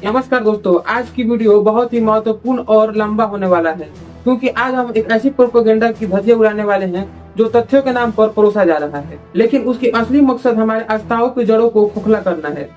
नमस्कार दोस्तों, आज की वीडियो बहुत ही महत्वपूर्ण और लंबा होने वाला है क्योंकि आज हम एक ऐसी प्रोपेगेंडा की धज्जियां उड़ाने वाले हैं जो तथ्यों के नाम पर परोसा जा रहा है, लेकिन उसकी असली मकसद हमारे आस्थाओं की जड़ों को खोखला करना है।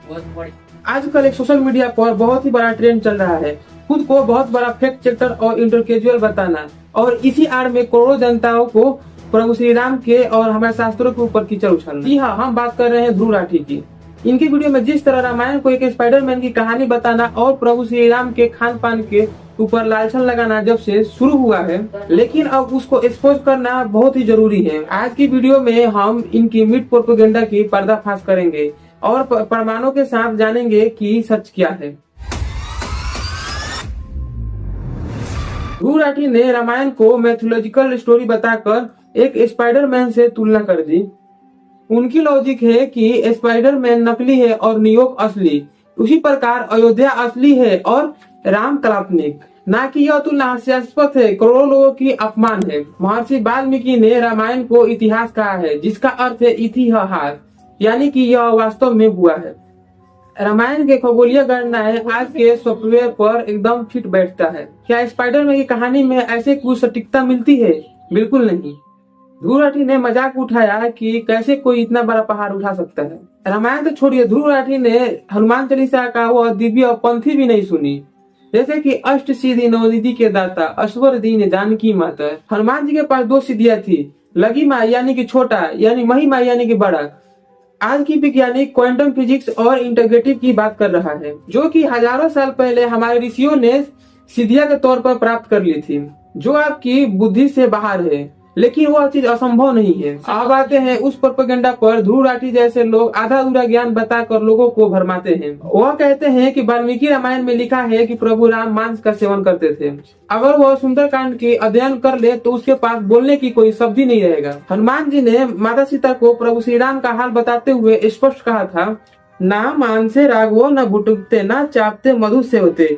आजकल एक सोशल मीडिया पर बहुत ही बड़ा ट्रेंड चल रहा है, खुद को बहुत बड़ा फैक्ट चेकर और इंटेलेक्चुअल बताना, और इसी आड़ में करोड़ों जनताओं को प्रभु श्री राम के और हमारे शास्त्रों के ऊपर कीचड़ उछालना। जी हाँ, हम बात कर रहे हैं ध्रुव राठी की। इनकी वीडियो में जिस तरह रामायण को एक स्पाइडरमैन की कहानी बताना और प्रभु श्री राम के खान पान के ऊपर लालछन लगाना जब से शुरू हुआ है, लेकिन अब उसको एक्सपोज करना बहुत ही जरूरी है। आज की वीडियो में हम इनकी मिथ प्रोपेगेंडा की पर्दाफाश करेंगे और प्रमाणों के साथ जानेंगे कि सच क्या है। ध्रुव राठी ने रामायण को मैथोलॉजिकल स्टोरी बताकर एक स्पाइडरमैन से तुलना कर दी। उनकी लॉजिक है कि स्पाइडरमैन नकली है और न्यूयॉर्क असली, उसी प्रकार अयोध्या असली है और राम काल्पनिक। ना कि यह तुलना हास्यास्पद है, करोड़ों लोगों की अपमान है। महर्षि वाल्मीकि ने रामायण को इतिहास कहा है, जिसका अर्थ है इतिहास, यानी कि यह वास्तव में हुआ है। रामायण के खगोलीय गणनाएं आज के सॉफ्टवेयर पर एकदम फिट बैठता है। क्या स्पाइडरमैन की कहानी में ऐसे कुछ सटीकता मिलती है? बिल्कुल नहीं। ध्रुव राठी ने मजाक उठाया कि कैसे कोई इतना बड़ा पहाड़ उठा सकता है। रामायण तो छोड़िए, ध्रुव राठी ने हनुमान चालीसा का वह दिव्य पंथी भी नहीं सुनी, जैसे कि अष्ट सिद्धि नवनिधि के दाता, अश्वर दीन जानकी माता। हनुमान जी के पास दो सिद्धियां थी, लगी माँ यानी कि छोटा, यानी महिमा यानी कि बड़ा। आज की वैज्ञानिक क्वांटम फिजिक्स और इंटीग्रेटिव की बात कर रहा है, जो कि हजारों साल पहले हमारे ऋषियों ने सिद्धियां के तौर पर प्राप्त कर ली थी, जो आपकी बुद्धि से बाहर है, लेकिन वह चीज असंभव नहीं है। अब आते हैं उस प्रोपेगेंडा पर। ध्रुव राठी जैसे लोग आधा अधूरा ज्ञान बताकर लोगों को भरमाते हैं। वह कहते हैं कि वाल्मीकि रामायण में लिखा है कि प्रभु राम मांस का सेवन करते थे। अगर वह सुंदरकांड की अध्ययन कर ले तो उसके पास बोलने की कोई शब्द ही नहीं रहेगा। हनुमान जी ने माता सीता को प्रभु श्री राम का हाल बताते हुए स्पष्ट कहा था, ना मांसे राघवो न भुटुकते न चापते मधु सेवते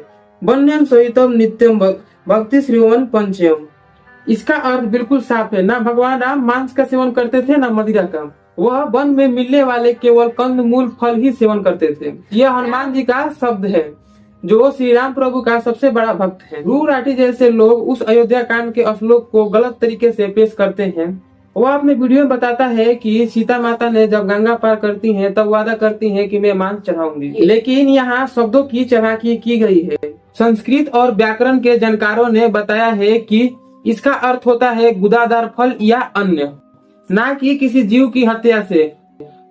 वन्यम सहितम नित्यम भक्ति श्रीवन पंचम। इसका अर्थ बिल्कुल साफ है, ना भगवान राम मांस का सेवन करते थे ना मदिरा का। वह वन में मिलने वाले केवल कंद मूल फल ही सेवन करते थे। यह हनुमान जी का शब्द है, जो श्री राम प्रभु का सबसे बड़ा भक्त है। ध्रुव राठी जैसे लोग उस अयोध्या कांड के श्लोक को गलत तरीके से पेश करते हैं। वह अपने वीडियो में बताता है कि सीता माता ने जब गंगा पार करती हैं तब वादा करती हैं कि मैं मांस चढ़ाऊंगी, लेकिन यहाँ शब्दों की चालाकी की गई है। संस्कृत और व्याकरण के जानकारों ने बताया है कि इसका अर्थ होता है गुदादार फल या अन्य, ना कि किसी जीव की हत्या से।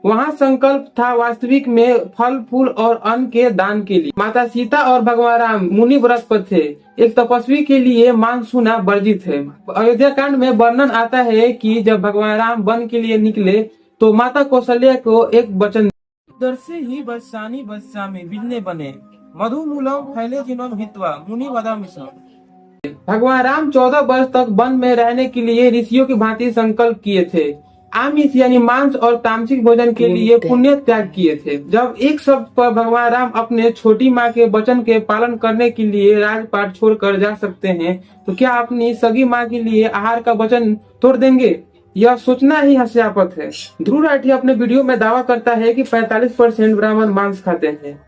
वहाँ संकल्प था वास्तविक में फल फूल और अन्न के दान के लिए। माता सीता और भगवान राम मुनि व्रत पर थे, एक तपस्वी के लिए मांस छूना वर्जित है। अयोध्या कांड में वर्णन आता है कि जब भगवान राम वन के लिए निकले तो माता कौशल्या को एक वचन, उधर से ही बसानी बसा में बिजने बने मधु मूलम फैले जिनम हित्वा मुनि वदामिसम। भगवान राम 14 वर्ष तक वन में रहने के लिए ऋषियों की भांति संकल्प किए थे। आमिष यानी मांस और तामसिक भोजन के लिए पुण्य त्याग किए थे। जब एक शब्द पर भगवान राम अपने छोटी माँ के वचन के पालन करने के लिए राजपाट छोड़कर जा सकते हैं, तो क्या अपनी सगी माँ के लिए आहार का वचन तोड़ देंगे? यह सोचना ही हास्यास्पद है। ध्रुव राठी अपने वीडियो में दावा करता है कि 45% ब्राह्मण मांस खाते हैं।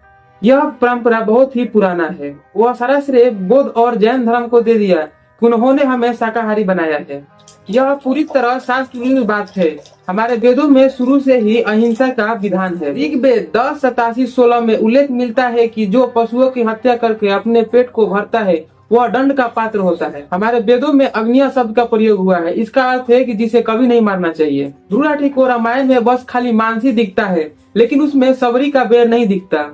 यह परंपरा बहुत ही पुराना है। वह सारा श्रेय बौद्ध और जैन धर्म को दे दिया कि उन्होंने हमें शाकाहारी बनाया है। यह पूरी तरह शास्त्रीय बात है। हमारे वेदों में शुरू से ही अहिंसा का विधान है। ऋग्वेद 10:87-16 में उल्लेख मिलता है कि जो पशुओं की हत्या करके अपने पेट को भरता है वह दंड का पात्र होता है। हमारे वेदों में अग्निया शब्द का प्रयोग हुआ है। इसका अर्थ है कि जिसे कभी नहीं मारना चाहिए। ध्रुव राठी को रामायण में बस खाली मांस ही दिखता है, लेकिन उसमें सबरी का बेर नहीं दिखता,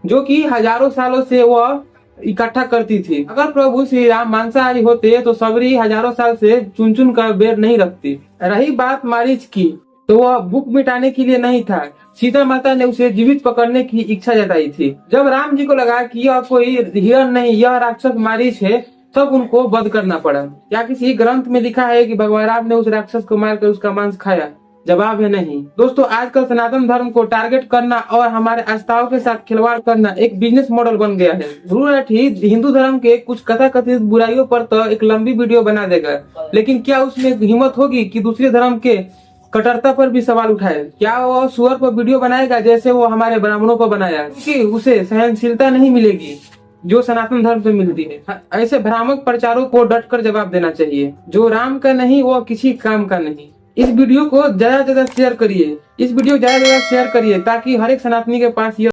जो कि हजारों सालों से वह इकट्ठा करती थी। अगर प्रभु श्री राम मांसाहारी होते तो सबरी हजारों साल से चुन चुन कर बेर नहीं रखती। रही बात मारीच की, तो वह भूख मिटाने के लिए नहीं था। सीता माता ने उसे जीवित पकड़ने की इच्छा जताई थी। जब राम जी को लगा कि यह कोई हिरण नहीं, यह राक्षस मारीच है, तब उनको वध करना पड़ा। क्या किसी ग्रंथ में लिखा है कि भगवान राम ने उस राक्षस को मारकर उसका मांस खाया? जवाब है नहीं। दोस्तों, आजकल सनातन धर्म को टारगेट करना और हमारे आस्थाओं के साथ खिलवाड़ करना एक बिजनेस मॉडल बन गया है। ध्रुव राठी हिंदू धर्म के कुछ कथाकथित बुराइयों पर तो एक लंबी वीडियो बना देगा, लेकिन क्या उसमें हिम्मत होगी कि दूसरे धर्म के कट्टरता पर भी सवाल उठाए। क्या वो सुअर पर वीडियो बनाएगा जैसे वो हमारे ब्राह्मणों पर बनाया, क्योंकि उसे सहनशीलता नहीं मिलेगी जो सनातन धर्म से मिलती है। ऐसे भ्रामक प्रचारों को डटकर जवाब देना चाहिए। जो राम का नहीं वो किसी काम का नहीं। इस वीडियो को ज्यादा से ज्यादा शेयर करिए, ताकि हर एक सनातनी के पास यह